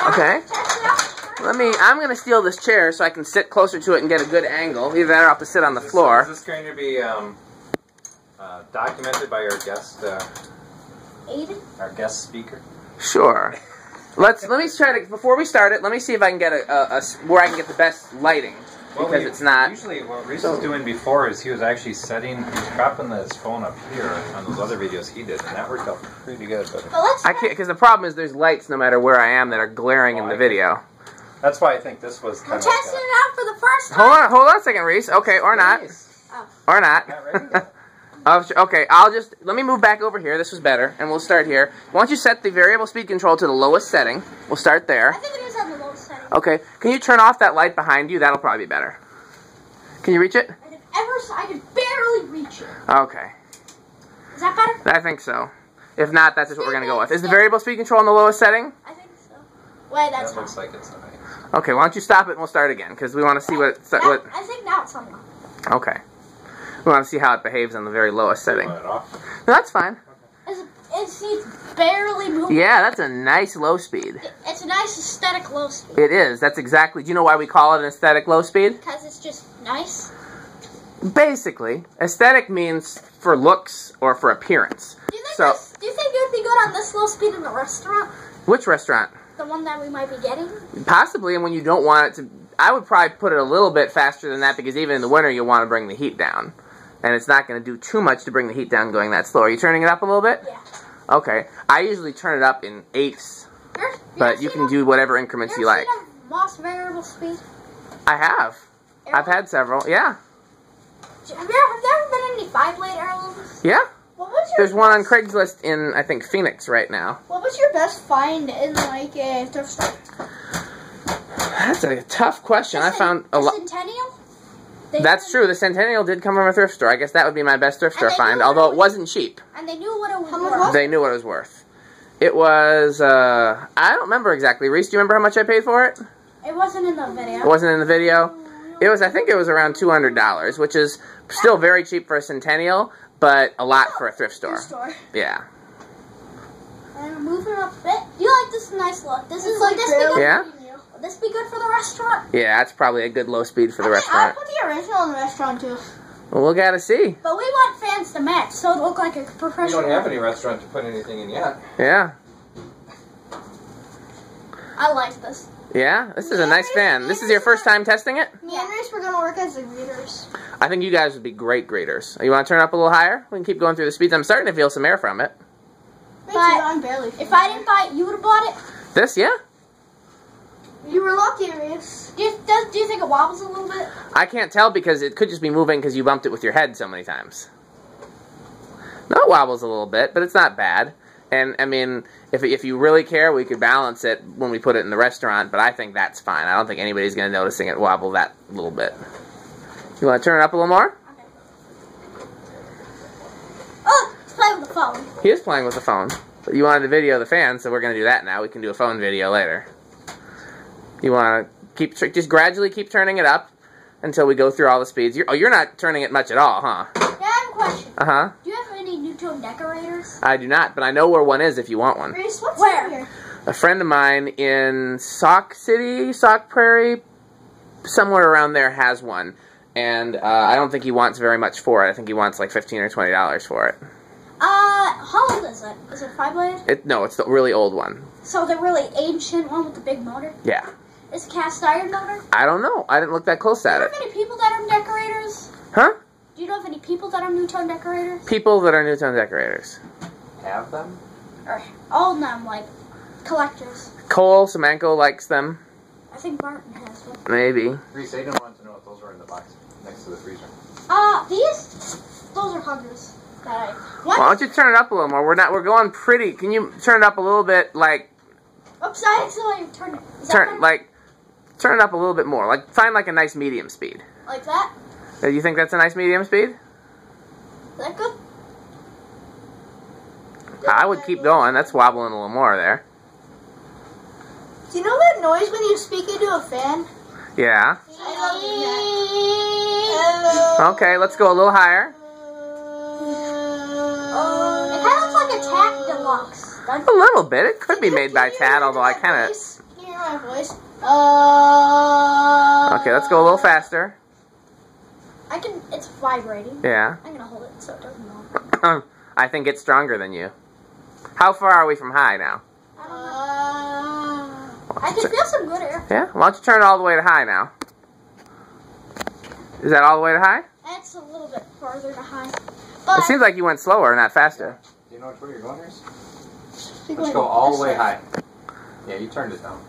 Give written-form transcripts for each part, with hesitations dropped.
Okay. I'm going to steal this chair so I can sit closer to it and get a good angle. Either that or I'll have to sit on the floor. Is this going to be documented by our guest, Aiden? our guest speaker? Sure. Let me try to, before we start it, let me see if I can get where I can get the best lighting. Because it's not... Usually what Reece was doing before is he was actually dropping his phone up here on those other videos he did, and that worked out pretty good. But I can't, because the problem is there's lights no matter where I am that are glaring in the video. That's why I think this was kind of... We're testing it out for the first time. Hold on a second, Reece. Okay, or not. Oh. Or not. Not ready yet. Okay, let me move back over here. This was better, and we'll start here. Why don't you set the variable speed control to the lowest setting? We'll start there. I think it is on the lowest setting. Okay, can you turn off that light behind you? That'll probably be better. Can you reach it? I can barely reach it. Okay. Is that better? I think so. If not, that's just what we're going to go with. Is the variable speed control in the lowest setting? I think so. Wait, that's That looks like it's nice. Okay, why don't you stop it and we'll start again, because we want to see I think now it's on. Okay. We want to see how it behaves on the very lowest setting. Want it off? No, that's fine. It's barely moving. Yeah, that's a nice low speed. It's a nice aesthetic low speed. It is. That's exactly... Do you know why we call it an aesthetic low speed? Because it's just nice. Basically, aesthetic means for looks or for appearance. Do you think it would be good on this low speed in a restaurant? Which restaurant? The one that we might be getting? Possibly, and when you don't want it to... I would probably put it a little bit faster than that, because even in the winter you'll want to bring the heat down. And it's not going to do too much to bring the heat down going that slow. Are you turning it up a little bit? Yeah. Okay. I usually turn it up in eighths, but you can do whatever increments you like. Have you seen a Moss variable speed? I have. I've had several. Yeah. Have there ever been any 5-blade heirlooms? Yeah. There's one on best- Craigslist in, I think, Phoenix right now. What was your best find in, like, a thrift store? That's a tough question. I found a lot. Centennial? That's true. The Centennial did come from a thrift store. I guess that would be my best thrift store find, although it wasn't cheap. And they knew what it was worth. They knew what it was worth. It was, I don't remember exactly. Reece, do you remember how much I paid for it? It wasn't in the video. It wasn't in the video? It was, I think it was around $200, which is still very cheap for a Centennial, but a lot for a thrift store. Yeah. And moving up a bit. Do you like this nice look? This is like this be good. Yeah? Would this be good for the restaurant? Yeah, that's probably a good low speed for the restaurant. I'll put the original in the restaurant too. Well, we'll gotta see. But we want fans to match, so it look like a professional. We don't have any restaurant to put anything in yet. Yeah. I like this. Yeah? This is a nice fan. This is your first time testing it? Me and Reece, we're going to work as the greeters. I think you guys would be great graders. You want to turn it up a little higher? We can keep going through the speeds. I'm starting to feel some air from it. But I'm barely. If I didn't buy it, you would have bought it? This, yeah? You were lucky, Reece. Do you think it wobbles a little bit? I can't tell because it could just be moving because you bumped it with your head so many times. No, it wobbles a little bit, but it's not bad. And, I mean, if you really care, we could balance it when we put it in the restaurant, but I think that's fine. I don't think anybody's going to noticing it wobble that little bit. You want to turn it up a little more? Okay. Oh, he's playing with the phone. He is playing with the phone. But you wanted to video the fan, so we're going to do that now. We can do a phone video later. You want to just gradually keep turning it up until we go through all the speeds. You're not turning it much at all, huh? Yeah, I have a question. Uh-huh. Do you have any Newtone decorators? I do not, but I know where one is if you want one. Reece, what's where? A friend of mine in Sauk City, Sauk Prairie, somewhere around there has one. And I don't think he wants very much for it. I think he wants like $15 or $20 for it. How old is it? Is it 5-blade? No, it's the really old one. So the really ancient one with the big motor? Yeah. Is it cast iron motor? I don't know. I didn't look that close at it. Do you know of any people that are decorators? Huh? Do you know of any people that are Newtone decorators? People that are Newtone decorators. Have them? Or all of them, like, collectors. Cole Semenko likes them. I think Barton has one. Maybe. Reece, I didn't want to know if those were in the box next to the freezer. Those are hundreds. Why don't you turn it up a little more? We're going pretty. Can you turn it up a little bit, like... Oops, I accidentally turned it. Turn it up a little bit more. Like, find like a nice medium speed. Like that? Do you think that's a nice medium speed? Is that good? I would keep going. That's wobbling a little more there. Do you know that noise when you speak into a fan? Yeah. Hello. Okay, let's go a little higher. It kind of looks like a Tac Deluxe. A little bit. It could be made by Tad, although I kind of... Can you my voice. Okay, let's go a little faster. It's vibrating. Yeah. I'm gonna hold it so it doesn't move. I think it's stronger than you. How far are we from high now? I can feel some good air. Yeah? Why don't you turn it all the way to high now? Is that all the way to high? It's a little bit farther to high. But It seems like you went slower, not faster. Do you know which way you're going, Reece? Let's go all the way high. Yeah, you turned it down.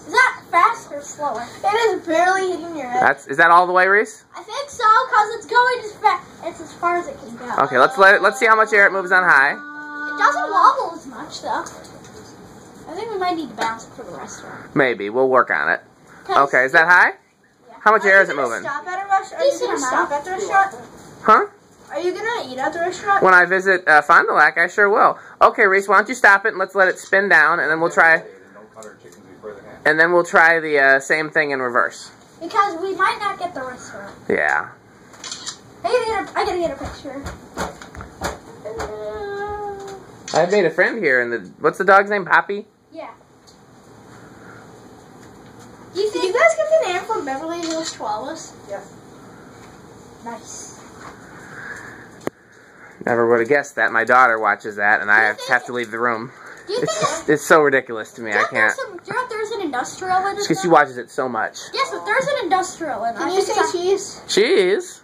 Is that fast or slower? It is barely hitting your head. Is that all the way, Reece? I think so, because it's going as fast. It's as far as it can go. Okay, let's see how much air it moves on high. It doesn't wobble as much, though. I think we might need to bounce it for the restaurant. Maybe. We'll work on it. Okay, is that high? Yeah. How much air is it moving? Stop at a restaurant? Are you gonna stop at the restaurant? Huh? Are you gonna eat at the restaurant? When I visit Fond du Lac, I sure will. Okay, Reece, why don't you stop it and let's let it spin down, and then we'll try. And then we'll try the same thing in reverse. Because we might not get the restaurant. Yeah. I gotta get a picture. I made a friend here, and what's the dog's name? Poppy? Yeah. Did you guys get the name from Beverly Hills Chihuahuas? Yes. Nice. Never would have guessed that. My daughter watches that, and I have to leave the room. Do you think It's so ridiculous to me. I can't. do you know there's an industrial in it? Because she watches it so much. Yes, but there's an industrial in it. Can you say cheese? Cheese.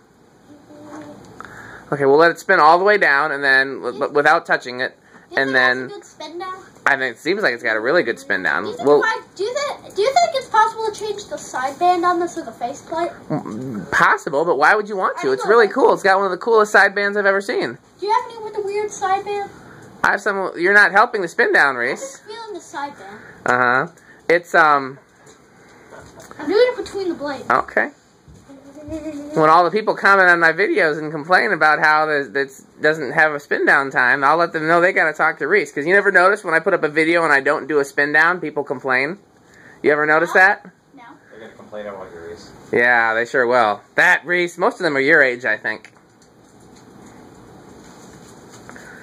Okay, we'll let it spin all the way down, and then without touching it, and then a good spin down? I think it seems like it's got a really good spin down. Do you think, Well, do you think it's possible to change the sideband on this with a faceplate? possible, but why would you want to? It's really cool. It's got one of the coolest side bands I've ever seen. Do you have any with a weird sideband? I have some. You're not helping the spin down, I'm Reece. just feeling the sideband. It's I'm doing it between the blades. okay. When all the people comment on my videos and complain about how this doesn't have a spin down time, I'll let them know they gotta talk to Reece. Because you never notice when I put up a video and I don't do a spin down, people complain. You ever notice that? No. They're gonna complain about your Reece. Yeah, they sure will. That, Reece, most of them are your age, I think.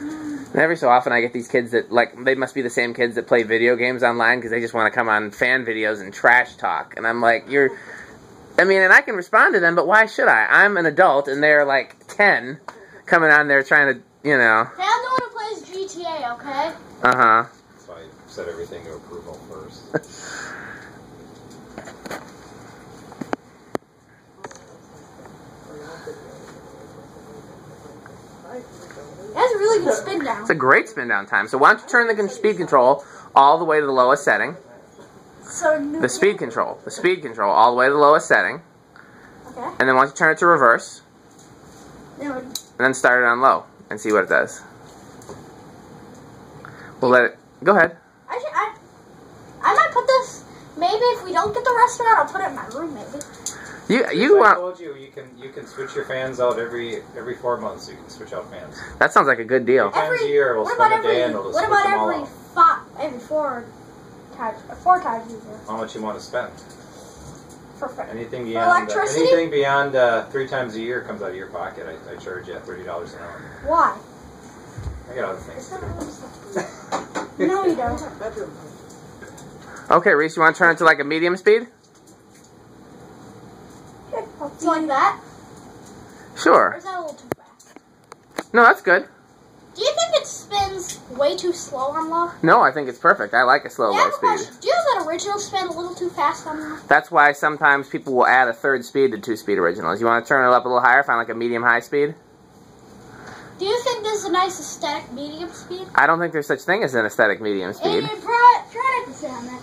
And every so often I get these kids that, they must be the same kids that play video games online because they just want to come on fan videos and trash talk. And I'm like, and I can respond to them, but why should I? I'm an adult, and they're 10, coming on there trying to, Hey, I'm the one who plays GTA, okay? Uh-huh. That's why I set everything to approval first. That's a really good spin down. It's a great spin down time. So why don't you turn the speed control all the way to the lowest setting. The speed control all the way to the lowest setting. Okay. And then once you turn it to reverse, and then start it on low and see what it does. We'll let it. Go ahead. I might put this. Maybe if we don't get the restaurant, I'll put it in my room. Maybe. I told you you can switch your fans out every 4 months. You can switch out fans. That sounds like a good deal. 3 times a year, we'll spend a day and we'll just switch them all out. Every 4 times a year? How much you want to spend? For anything electricity? Anything beyond 3 times a year comes out of your pocket. I charge you $30 an hour. Why? I got other things to do. No, you don't. Okay, Reece, you want to turn it to a medium speed? Like that? Or Sure. is that a little too fast? No, that's good. Do you think it spins way too slow on low? No, I think it's perfect. I like a slow I low have a question. speed. Do you know that original spin a little too fast on low? That's why sometimes people will add a third speed to 2-speed originals. You want to turn it up a little higher, find a medium high speed? Do you think this is a nice aesthetic medium speed? I don't think there's such thing as an aesthetic medium speed. And try not to say on that.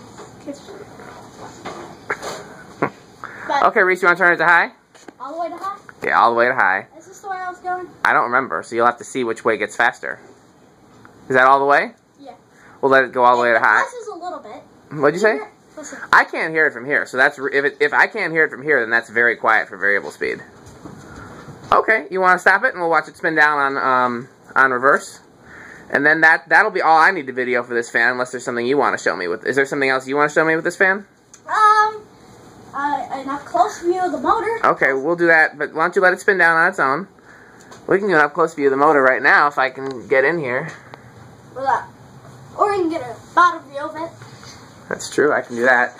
Okay, Reece, you want to turn it to high? All the way to high? Yeah, all the way to high. Is this the way I was going? I don't remember, so you'll have to see which way gets faster. Is that all the way? Yeah. We'll let it go all the way to high. This is a little bit. What'd you say? Listen. I can't hear it from here, so that's if I can't hear it from here, then that's very quiet for variable speed. Okay, you want to stop it, and we'll watch it spin down on reverse, and then that'll be all I need to video for this fan, unless there's something you want to show me with. Is there something else you want to show me with this fan? An up close view of the motor. Okay, we'll do that, but why don't you let it spin down on its own? We can do an up close view of the motor right now if I can get in here. Or you can get a bottom view of it. That's true. I can do that.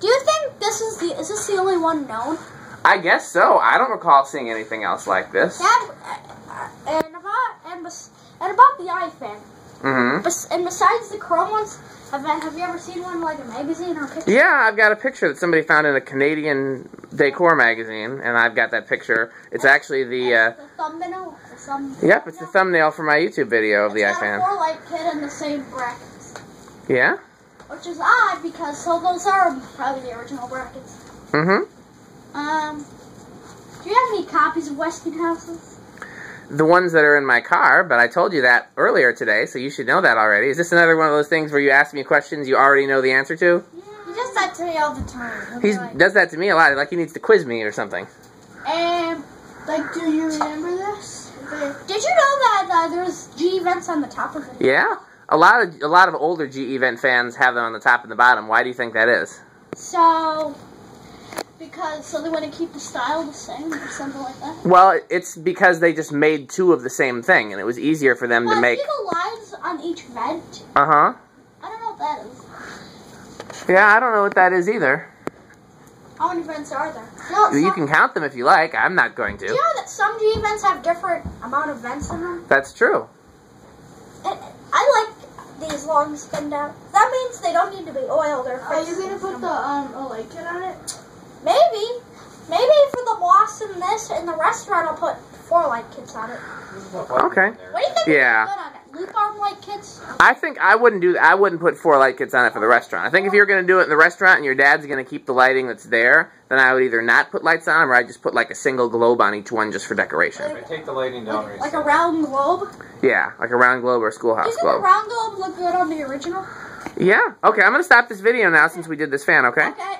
Do you think this is the only one known? I guess so. I don't recall seeing anything else like this. Yeah, and about the iFan. Mm-hmm. And besides the chrome ones, have you ever seen one like a magazine or a picture? Yeah, I've got a picture that somebody found in a Canadian decor magazine, and I've got that picture. It's actually the thumbnail. Yep, it's the thumbnail for my YouTube video of the It's got iFan. a 4-light kit in the same brackets. Yeah? Which is odd because those are probably the original brackets. Mm-hmm. Do you have any copies of Westinghouses? The ones that are in my car, but I told you that earlier today, so you should know that already. Is this another one of those things where you ask me questions you already know the answer to? He does that to me all the time. He does that to me a lot, like he needs to quiz me or something. Like, do you remember this? Did you know that there's G vents on the top of it? Yeah, a lot of older GE Vent fans have them on the top and the bottom. Why do you think that is? So they want to keep the style the same or something like that? Well, it's because they just made two of the same thing, and it was easier for them to make... See the lines on each vent? Uh-huh. I don't know what that is. Yeah, I don't know what that is either. How many vents are there? No, You can count them if you like. I'm not going to. Do you know that some G vents have different amount of vents in them? That's true. I like these long spinned out. That means they don't need to be oiled or Are you fixed. gonna put the light kit on it? Maybe for the boss in this in the restaurant, I'll put 4 light kits on it. Okay. What do you think? Yeah. Would put on it? Loop arm light kits? I think I wouldn't put 4 light kits on it for the restaurant. I think if you're going to do it in the restaurant and your dad's going to keep the lighting that's there, then I would either not put lights on them or I'd just put like a single globe on each one just for decoration. I take the lighting down. Reece. Like a round globe? Yeah, like a round globe or a schoolhouse Doesn't globe. the round globe look good on the original? Yeah. Okay, I'm going to stop this video now since we did this fan, okay? Okay.